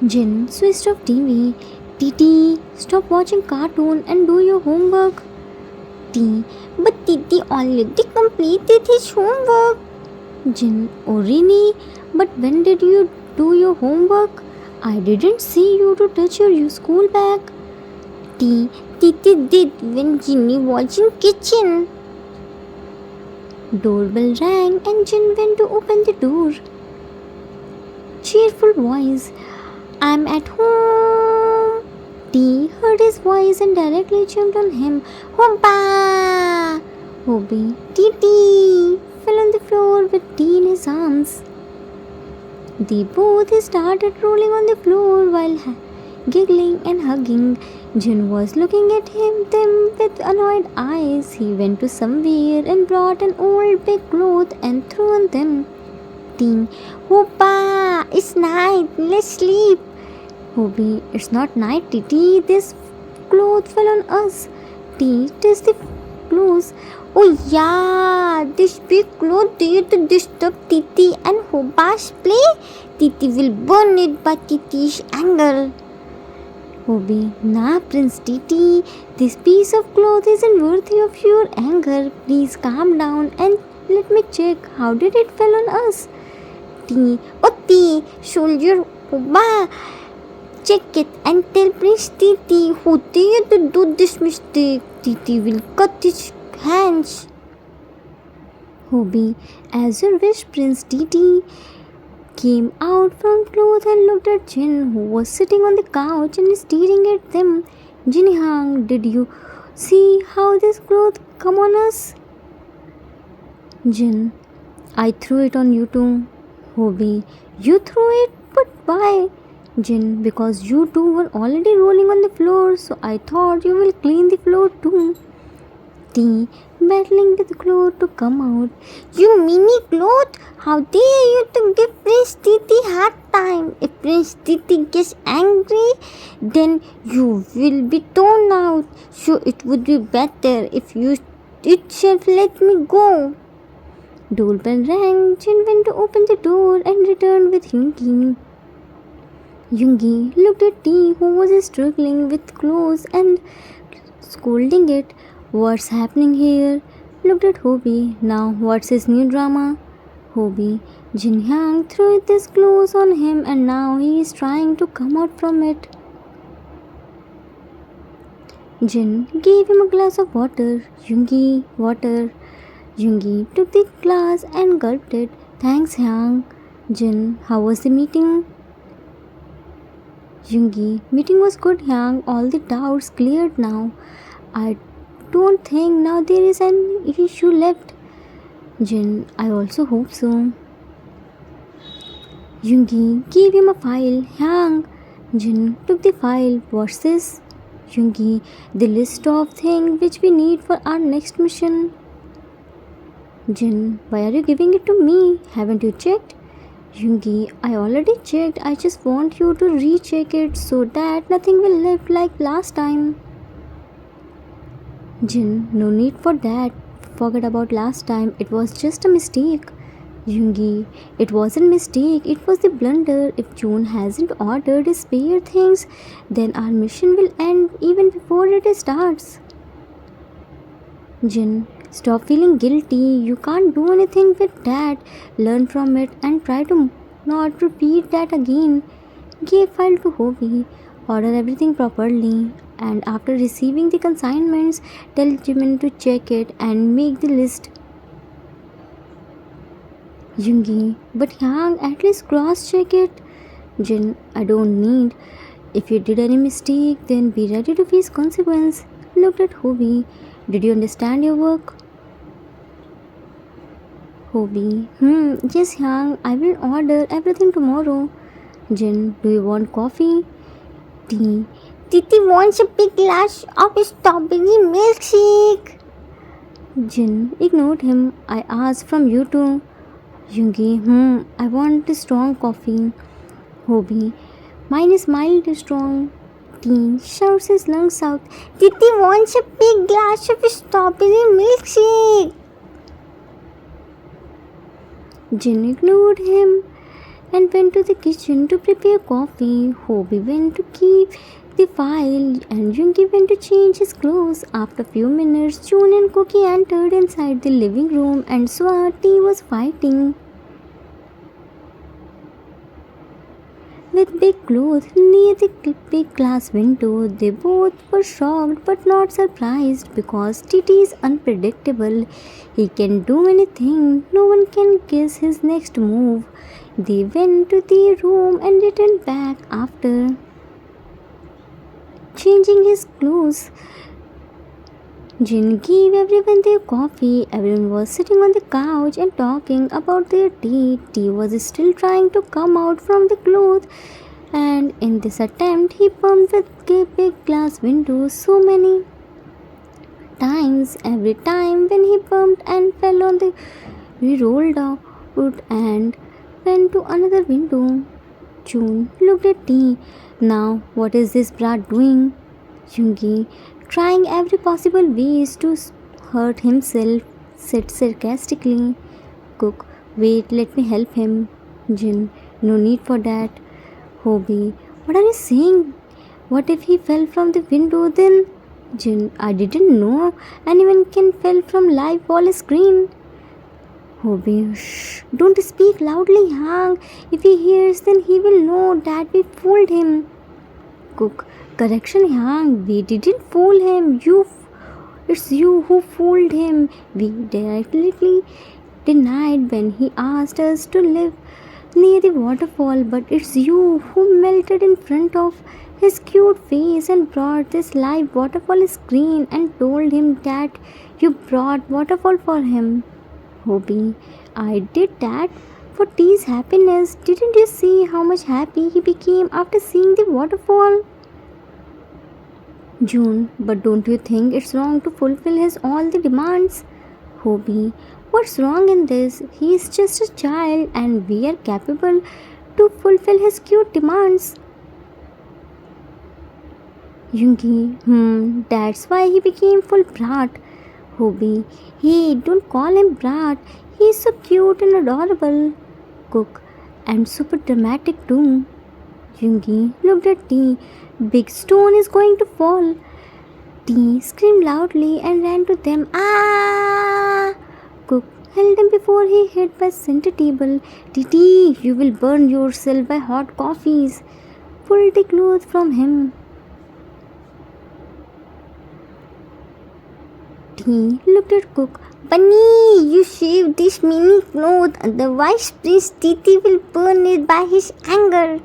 Jin switched off TV. Titi, stop watching cartoon and do your homework. T. But Titi already completed his homework. Jin, oh really? But when did you do your homework? I didn't see you to touch your school bag. T. Titi did when Ginny was in kitchen. Doorbell rang and Jin went to open the door. Cheerful voice. I'm at home. T heard his voice and directly jumped on him. Hoppa! Hobby, Titi fell on the floor with T in his arms. They both started rolling on the floor while giggling and hugging. Jin was looking at them with annoyed eyes. He went to somewhere and brought an old big cloth and threw on them. Teen, Hoppa! It's night. Let's sleep. Hobby, it's not night, Titi. This cloth fell on us. T touched the clothes. Oh yeah, this big cloth dare to disturb Titi and Hobba's play. Titi will burn it by Titi's anger. Hobby, nah, Prince Titi. This piece of cloth isn't worthy of your anger. Please calm down and let me check. How did it fall on us? T. Oh T, soldier Hobba. Check it and tell Prince Titi who dared to do this mistake. Titi will cut his hands. Hobby, as your wish, Prince Titi came out from cloth and looked at Jin, who was sitting on the couch and staring at them. Jin Hang, did you see how this cloth come on us? Jin, I threw it on you too. Hobby, you threw it, but why? Jin, because you two were already rolling on the floor, so I thought you will clean the floor too. T, battling with the cloth to come out. You mini cloth, how dare you to give Prince Titi hard time? If Prince Titi gets angry, then you will be torn out. So it would be better if you itself let me go. Doorbell rang. Jin went to open the door and returned with Yoongi. Yoongi looked at T, who was struggling with clothes and scolding it. What's happening here? Looked at Hobby. Now what's his new drama? Hobby. Jin Hyang threw his clothes on him and now he is trying to come out from it. Jin gave him a glass of water. Yoongi, water. Yoongi took the glass and gulped it. Thanks, Hyang. Jin, how was the meeting? Yoongi, meeting was good, Hyang. All the doubts cleared now. I don't think now there is an issue left. Jin, I also hope so. Yoongi gave him a file. Hyang. Jin took the file. What's this? Yoongi, the list of things which we need for our next mission. Jin, why are you giving it to me? Haven't you checked? Yoongi, I already checked. I just want you to recheck it so that nothing will left like last time. Jin, no need for that. Forget about last time. It was just a mistake. Yoongi, it wasn't mistake. It was the blunder. If June hasn't ordered his spare things, then our mission will end even before it starts. Jin, stop feeling guilty. You can't do anything with that. Learn from it and try to not repeat that again. Give file to Hobby. Order everything properly. And after receiving the consignments, tell Jimin to check it and make the list. Yoongi, but Hyang, at least cross-check it. Jin, I don't need. If you did any mistake, then be ready to face consequence. Looked at Hobby. Did you understand your work? Hobby, yes, Hyang, I will order everything tomorrow. Jin, do you want coffee? Tea. Titi wants a big glass of strawberry milkshake. Jin ignored him. I asked from you too. Yoongi, I want a strong coffee. Hobby, mine is mild strong. Teen shouts his lungs out. Titi wants a big glass of strawberry milkshake. Jin ignored him. and went to the kitchen to prepare coffee. Hobie went to keep the file and Jungi went to change his clothes. After a few minutes, June and Cookie entered inside the living room and saw Tea was fighting with big clothes near the big glass window. They both were shocked but not surprised because Titi is unpredictable. He can do anything, no one can guess his next move. They went to the room and returned back after changing his clothes. Jin gave everyone their coffee. Everyone was sitting on the couch and talking about their tea. Tea was still trying to come out from the cloth, and in this attempt, he bumped with the big glass windows so many times. Every time when he bumped and fell on the, he rolled out and went to another window. June looked at Tea. Now, what is this brat doing? Jungi, trying every possible ways to hurt himself, said sarcastically. Cook, wait, let me help him. Jin, no need for that. Hobie, what are you saying? What if he fell from the window then? Jin, I didn't know anyone can fall from live wall screen. Hobie, shh, don't speak loudly, Hang. If he hears, then he will know that we fooled him. Cook, correction, Yang. We didn't fool him. It's you who fooled him. We directly denied when he asked us to live near the waterfall, but it's you who melted in front of his cute face and brought this live waterfall screen and told him that you brought waterfall for him. Hobie, I did that for Tea's happiness. Didn't you see how much happy he became after seeing the waterfall? June, but don't you think it's wrong to fulfill his all the demands? Hobie, what's wrong in this? He is just a child and we are capable to fulfill his cute demands. Jungi, that's why he became full brat. Hobie, hey, don't call him brat. He's so cute and adorable. Cook, and super dramatic too. Jungi looked at Tea. Big stone is going to fall. Tea screamed loudly and ran to them. Ah! Cook held him before he hit by center table. Tea, you will burn yourself by hot coffees. Pulled the cloth from him. Tea looked at Cook. Bunny, you shaved this mini cloth, otherwise Prince Titi will burn it by his anger.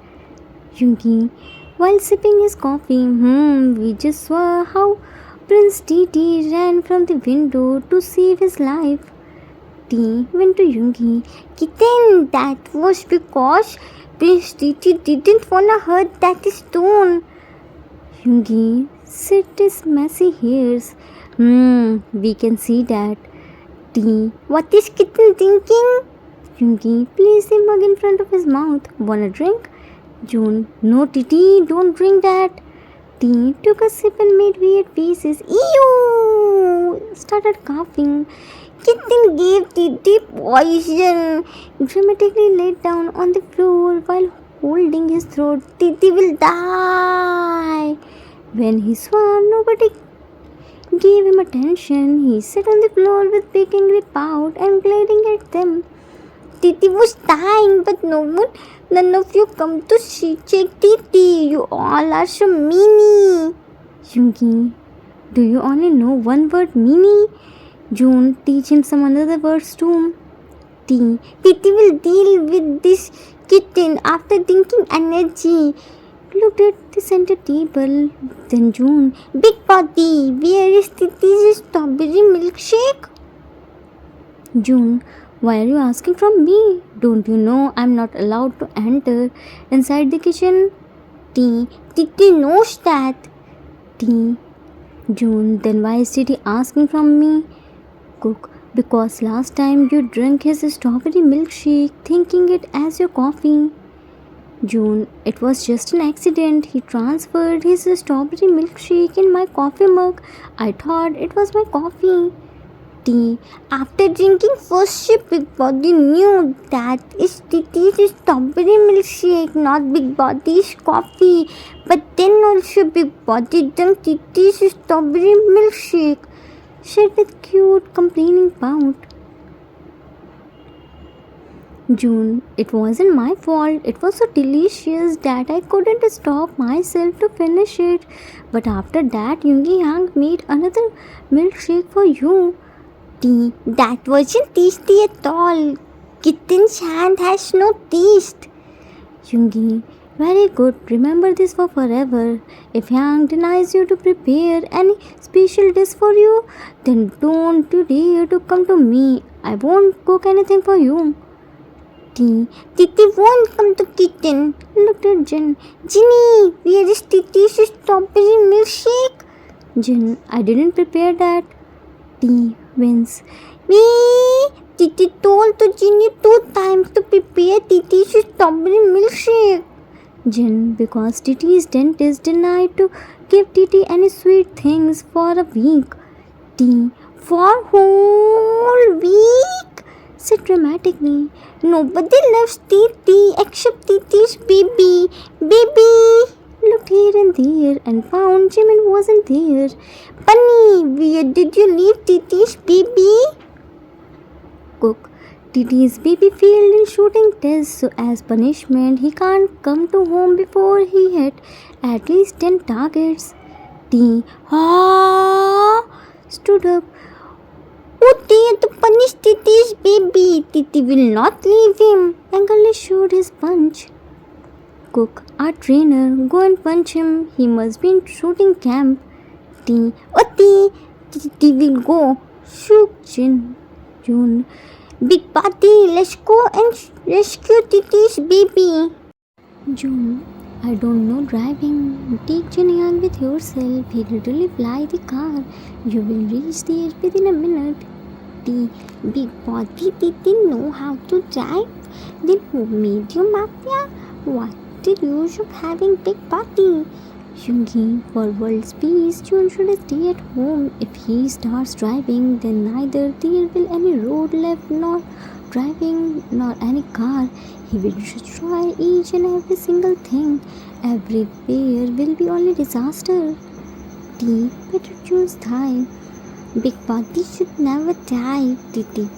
Jungi, while sipping his coffee, we just saw how Prince Titi ran from the window to save his life. Tea went to Jungi. Kitten, that was because Prince Titi didn't wanna hurt that stone. Jungi set his messy hairs. We can see that. Tea, what is Kitten thinking? Jungi placed the mug in front of his mouth. Wanna drink? June, no Titi, don't drink that. Tea took a sip and made weird faces. Ew! Started coughing. Kitten gave Titi poison. Dramatically laid down on the floor while holding his throat. Titi will die. When he saw nobody gave him attention, he sat on the floor with big angry pout and glaring at them. Titi was dying, but none of you come to check Titi. You all are so meanie. Jungi, do you only know one word, meanie? June, teach him some other words too. Titi will deal with this kitten after thinking energy. Looked at the center table. Then June, big potty, where is Titi's strawberry milkshake? June, why are you asking from me? Don't you know I'm not allowed to enter inside the kitchen? Titi knows that. June, then why is Titi asking from me? Cook, because last time you drank his strawberry milkshake thinking it as your coffee. June, it was just an accident. He transferred his strawberry milkshake in my coffee mug. I thought it was my coffee. tea. After drinking first sip, Big Body knew that is Titi's strawberry milkshake, not Big Body's coffee. But then also Big Body drank Titi's strawberry milkshake, said with cute complaining pout. June, it wasn't my fault. It was so delicious that I couldn't stop myself to finish it. But after that, Yoongi Yang made another milkshake for you. Tea. That wasn't tasty at all. Kitten's hand has no taste. Yoongi, very good. Remember this for forever. If Yang denies you to prepare any special dish for you, then don't you dare to come to me. I won't cook anything for you. Titi won't come to kitchen. Looked at Jin. Ginny, where is Titi's strawberry milkshake? Jin, I didn't prepare that. T wins. Me, Titi told to Ginny 2 times to prepare Titi's strawberry milkshake. Jin, because Titi's dentist denied to give Titi any sweet things for a week. T, for whole week? Said dramatically. Nobody loves Titi except Titi's baby. Baby! Looked here and there and found Jimin wasn't there. Bunny, where did you leave Titi's baby? Cook. Titi's baby failed in shooting tests, so as punishment, he can't come to home before he hit at least 10 targets. T. Stood up. Oh dear, to punish Titi's baby. Titi will not leave him. Angle showed his punch. Cook, our trainer, go and punch him. He must be in shooting camp. T. Oh Titi will go. Shook Jin. June. Big Party, let's go and rescue Titi's baby. June. I don't know driving. Take Jin Yang with yourself. He literally fly the car. You will reach there within a minute. T. Big Body didn't know how to drive. Then who made you mafia? What the use of having Big Body? Yoongi, for world's peace, June should stay at home. If he starts driving, then neither there will any road left, nor driving, nor any car. He will destroy each and every single thing. Everywhere will be only disaster. T. Better choose thigh. Big Body should never die. Titi.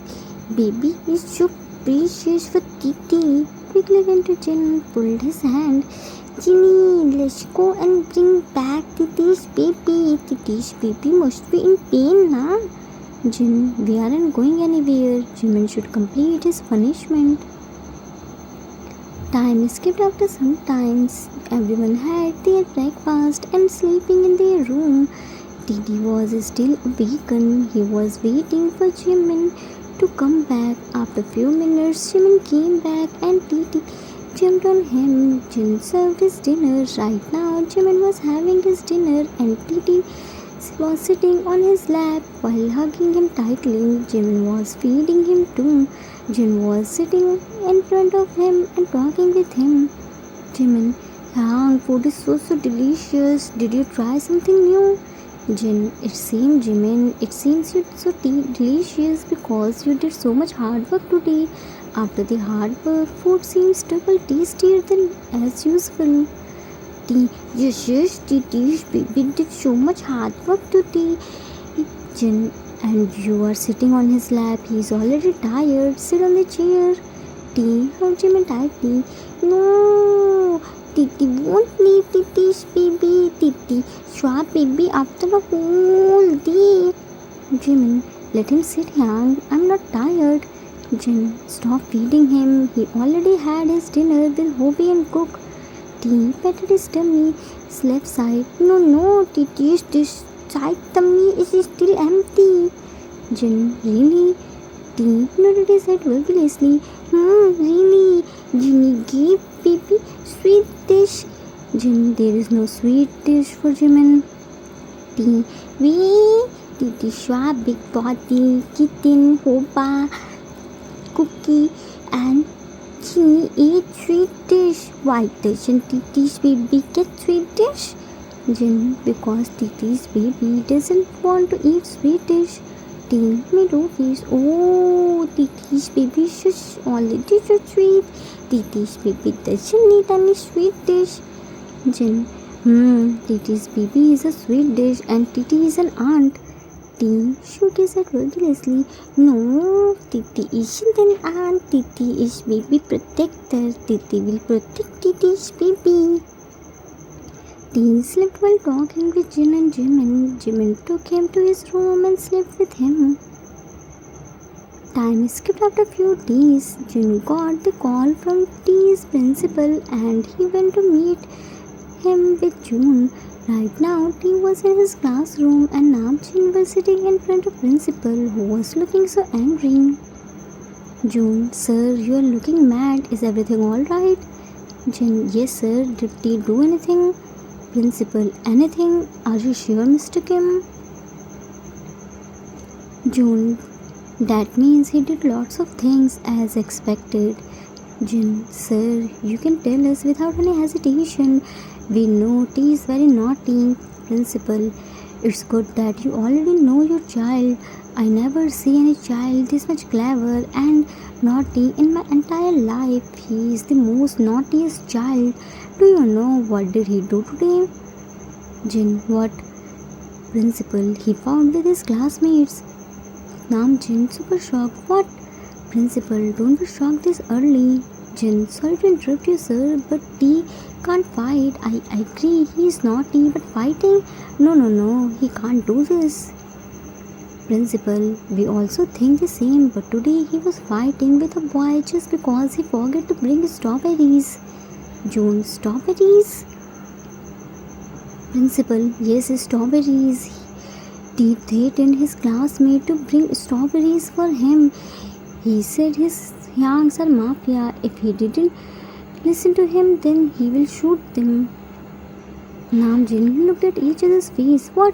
Baby is so precious for Titi. Quickly went to Jin, pulled his hand. Ginny, let's go and bring back Titi's baby. Titi's baby must be in pain now. Jin, we aren't going anywhere. Jimin should complete his punishment. Time skipped after some times. Everyone had their breakfast and sleeping in their room. Titi was still awakened. He was waiting for Jimin to come back. After few minutes, Jimin came back and Titi jumped on him. Jin served his dinner. Right now, Jimin was having his dinner and Titi was sitting on his lap while hugging him tightly. Jimin was feeding him too. Jin was sitting in front of him and talking with him. Jimin, Yang, food is so delicious. Did you try something new? Jin, it seems Jimin, it seems you're so delicious because you did so much hard work today. After the hard work, food seems double tastier than as usual. Yes, Titi's baby did so much hard work today. Jin, and you are sitting on his lap. He's already tired. Sit on the chair. Hug Jimin tightly. No, Titi won't leave Titi's baby. Titi saw baby after a whole day. Jimin, let him sit, Yang. I'm not tired. Jin, stop feeding him. He already had his dinner with Hobie and Cook. T patted his tummy, his left side. No, Titi's this side tummy is still empty. Jin, really? T nodded his head vigorously. Really? Jinny gave baby sweet dish. Jin, there is no sweet dish for Jimin. T, Titi Schwa, Big Body, Kitten, Hoba, Cookie, and Jinny ate sweet dish. Why doesn't Titi's baby get sweet dish? Jin, because Titi's baby doesn't want to eat sweet dish. Tea made office. Oh, Titi's baby is already so sweet. Titi's baby doesn't need any sweet dish. Jen. Titi's baby is a sweet dish and Titi is an aunt. Tea shook his head vigorously. No, Titi isn't an aunt. Titi is baby protector. Titi will protect Titi's baby. Tea slept while talking with Jin and Jimin took him to his room and slept with him. Time skipped after a few days. Jin got the call from Tea's principal and he went to meet him with June. Right now, T was in his classroom and Namjin was sitting in front of principal who was looking so angry. June, sir, you are looking mad. Is everything alright? Jin, yes sir. Did T do anything? Principal, anything? Are you sure, Mr. Kim? June, that means he did lots of things as expected. Jin, sir, you can tell us without any hesitation. We know T is very naughty. Principal, it's good that you already know your child. I never see any child this much clever and naughty in my entire life. He is the most naughtiest child. Do you know what did he do today? Jin, what? Principal, he fought with his classmates. Namjin, super shocked. What? Principal, don't be shocked this early. Jin, sorry to interrupt you sir, but T can't fight. I agree he is naughty, but fighting? No, he can't do this. Principal, we also think the same, but today he was fighting with a boy just because he forgot to bring strawberries. June, strawberries? Principal, yes, strawberries. He threatened his classmate to bring strawberries for him. He said his yangs are mafia. If he didn't listen to him, then he will shoot them. Namjin looked at each other's face. What?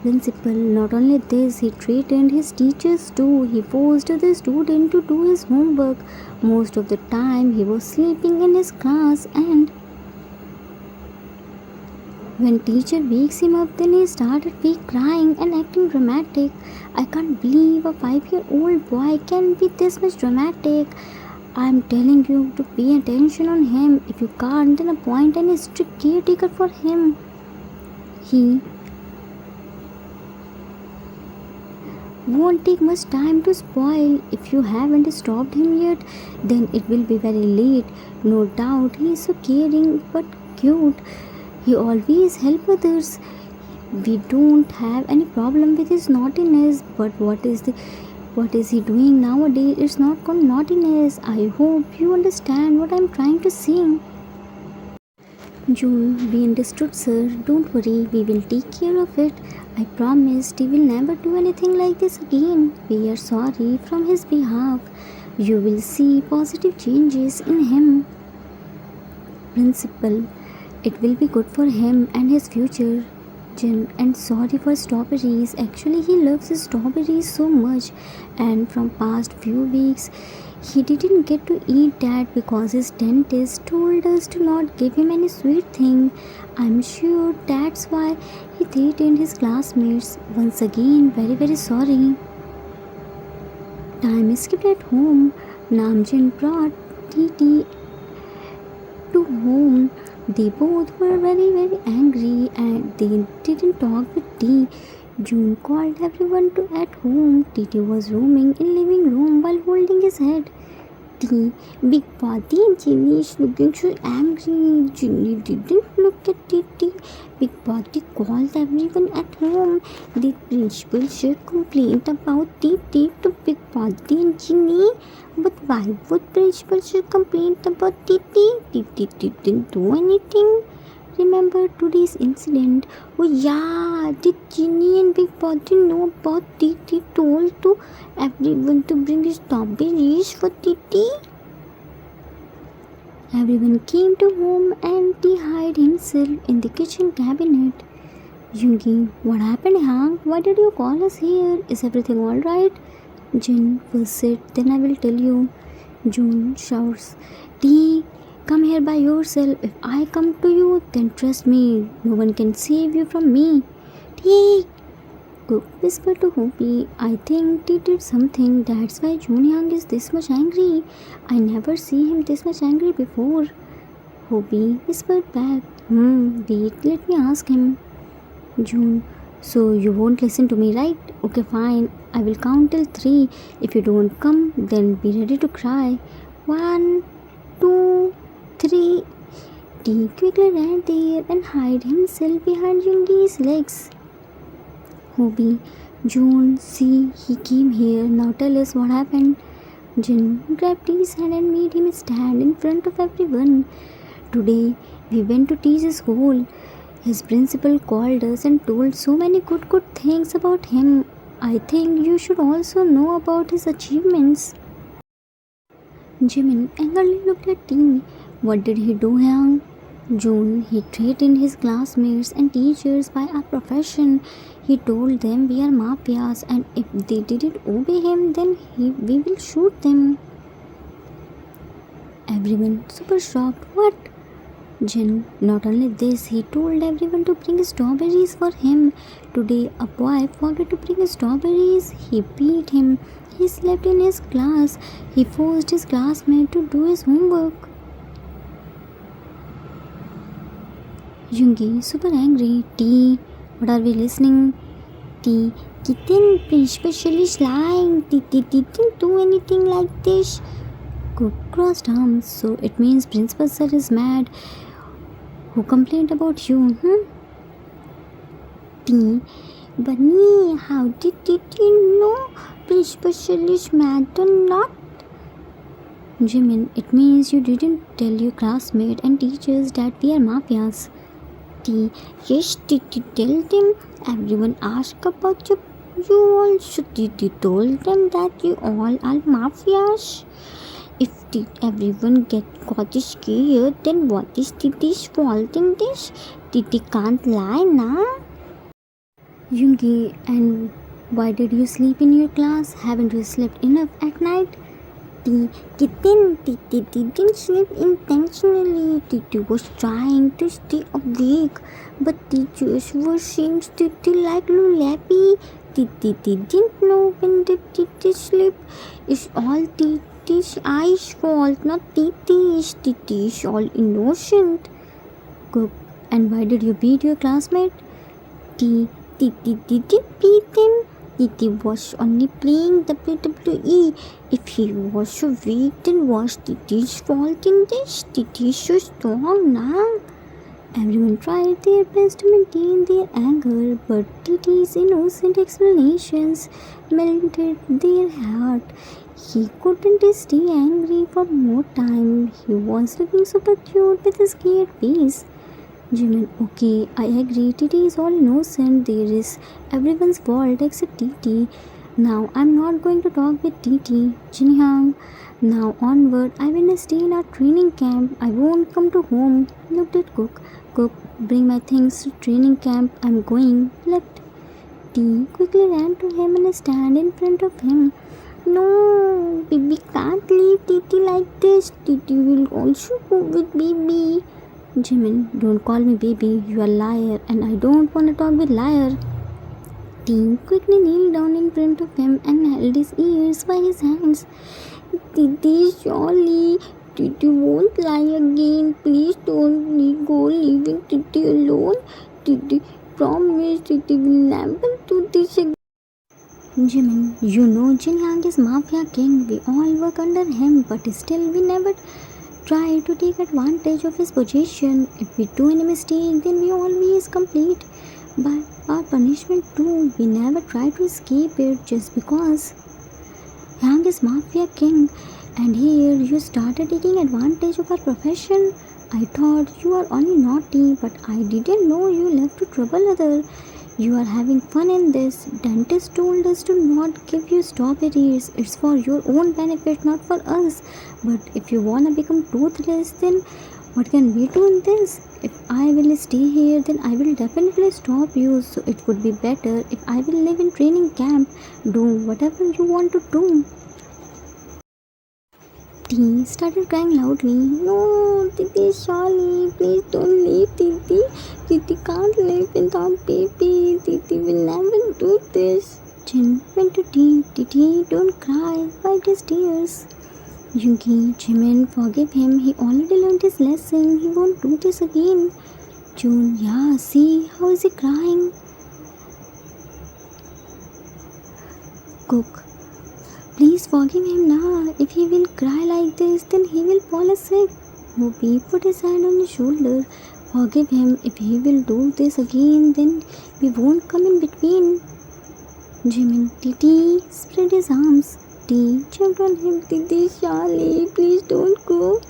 Principal, not only this, he threatened his teachers too. He forced the student to do his homework. Most of the time, he was sleeping in his class and when teacher wakes him up, then he started fake crying and acting dramatic. I can't believe a 5-year-old boy can be this much dramatic. I'm telling you to pay attention on him. If you can't, then appoint any strict caretaker for him. He won't take much time to spoil. If you haven't stopped him yet, then it will be very late. No doubt he is so caring but cute. He always helps others. We don't have any problem with his naughtiness, but what is he doing nowadays? It's not called naughtiness. I hope you understand what I'm trying to say. June, we understood sir. Don't worry, we will take care of it. I promise he will never do anything like this again. We are sorry from his behalf. You will see positive changes in him. Principal, it will be good for him and his future. Jin, and sorry for strawberries. Actually, he loves his strawberries so much, and from past few weeks, he didn't get to eat that because his dentist told us to not give him any sweet thing. I'm sure that's why he threatened his classmates. Once again, very sorry. Time skipped at home. Namjin brought Titi to home. They both were very angry and they didn't talk with T. June called everyone to at home. Titi was roaming in living room while holding his head. T, Big Party and Ginny is looking so angry. Ginny didn't look at Titi. Big Party called everyone at home. The principal should complain about Titi to Big Party and Ginny. But why would principal should complain about Titi? Titi didn't do anything. Remember today's incident? Oh yeah, did Ginny and Big Party know about Titi told to everyone to bring strawberries for Titi? Everyone came to home and he hid himself in the kitchen cabinet. Yoongi, what happened, Hank? Why did you call us here? Is everything alright? Jin, first sit, then I will tell you. June shouts, T, come here by yourself. If I come to you, then trust me, no one can save you from me. T. Cook whispered to Hopi, I think he did something, that's why Junhyang is this much angry. I never see him this much angry before. Hopi whispered back, wait, let me ask him. June, so you won't listen to me, right? Okay, fine. I will count till 3. If you don't come, then be ready to cry. 1, 2, 3. T quickly ran there and hid himself behind Yoongi's legs. Hobi, June, see, he came here. Now tell us what happened. Jin grabbed T's hand and made him stand in front of everyone. Today, we went to T's school. His principal called us and told so many good things about him. I think you should also know about his achievements. Jimin angrily looked at T. What did he do, Hyang? June, he threatened his classmates and teachers by our profession. He told them we are mafias and if they didn't obey him, then we will shoot them. Everyone super shocked. What? Jin, not only this, he told everyone to bring strawberries for him. Today, a boy forgot to bring strawberries. He beat him. He slept in his class. He forced his classmate to do his homework. Yoongi, super angry. T, what are we listening? T, Kitten, principal is lying. T didn't do anything like this. Cook crossed arms. So it means Principal Sir is mad. Who complained about you? T, Bunny, how did you know Principal Sir is mad or not? Jimin, it means you didn't tell your classmate and teachers that we are mafias. T, yes, did you tell them? Everyone asked about you. You also did you told them that you all are mafias? If everyone got scared, then what is Titi's fault in this? Titi can't lie, na? Yoongi, and why did you sleep in your class? Haven't you slept enough at night? Kitten, Titi didn't sleep intentionally. Titi was trying to stay awake, but teachers were saying Titi like Lulappy. Titi didn't know when the Titi sleep. It's all Titi's eyes' fault, not Titi's. Titi is all innocent. Cook, and why did you beat your classmate? Titi didn't beat him. Titi was only playing WWE. If he was so weak, then was Titi's fault in this? Titi is so strong now. Everyone tried their best to maintain their anger, but Titi's innocent explanations melted their heart. He couldn't stay angry for more time. He was looking super cute with a scared face. Jimin, okay, I agree. Titi is all innocent. There is everyone's fault except Titi. Now I'm not going to talk with Titi. Jinhyang, now onward, I will stay in our training camp. I won't come to home. Looked at Cook. Cook, bring my things to training camp. I'm going. Left. T quickly ran to him and stand in front of him. No, Bibi can't leave Titi like this. Titi will also go with Bibi. Jimin, don't call me baby, you are a liar and I don't want to talk with liar. T quickly kneeled down in front of him and held his ears by his hands. Titi, surely, Titi won't lie again. Please don't go leaving Titi alone. Titi, promise Titi will never do this again. Jimin, you know Jinhyang is Mafia King. We all work under him, but still we never try to take advantage of his position. If we do any mistake, then we always complete by our punishment too. We never try to escape it just because Yang is Mafia King and here you started taking advantage of our profession. I thought you are only naughty, but I didn't know you love to trouble others. You are having fun in this. Dentist told us to not give you strawberries. It's for your own benefit, not for us. But if you wanna become toothless, then what can we do in this? If I will stay here, then I will definitely stop you. So it would be better if I will live in training camp. Do whatever you want to do. T started crying loudly. No, Titi, surely, please don't leave Titi. Titi can't live without baby. Titi will never do this. his tears. Yugi, Jimin, forgive him. He already learned his lesson. He won't do this again. June, yeah, see, how is he crying? Cook, please forgive him now. If he will cry like this, then he will fall asleep. Ruby put his hand on his shoulder. Forgive him. If he will do this again, then we won't come in between. Jimin, Titi spread his arms. T jumped on him. Titi, Charlie, please don't go.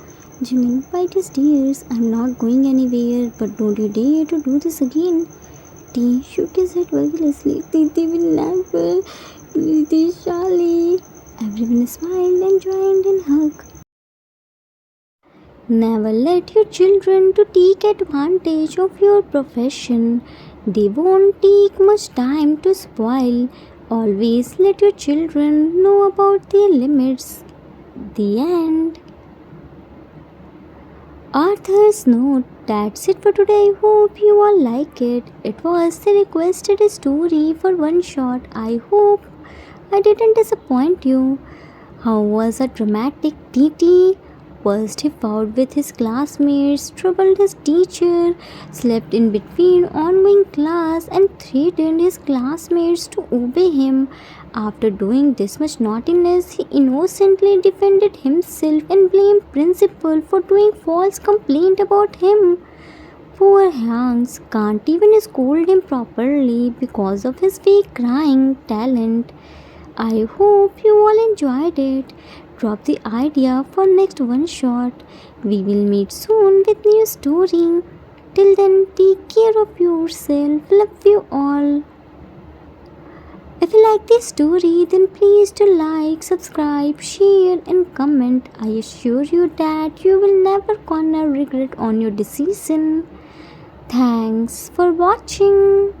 Jimin bite his tears. I'm not going anywhere, but don't you dare to do this again. T shook his head vigorously. Titi will never. Titi, Charlie. Everyone smiled and joined in hug. Never let your children to take advantage of your profession. They won't take much time to spoil. Always let your children know about their limits. The end. Arthur's note. That's it for today. Hope you all like it. It was the requested story for one shot. I hope I didn't disappoint you. How was a dramatic TT? First he fought with his classmates, troubled his teacher, slept in between ongoing class and threatened his classmates to obey him. After doing this much naughtiness, he innocently defended himself and blamed principal for doing false complaint about him. Poor Hanks can't even scold him properly because of his fake crying talent. I hope you all enjoyed it. Drop the idea for next one shot. We will meet soon with new story. Till then, take care of yourself. Love you all. If you like this story, then please do like, subscribe, share and comment. I assure you that you will never gonna regret on your decision. Thanks for watching.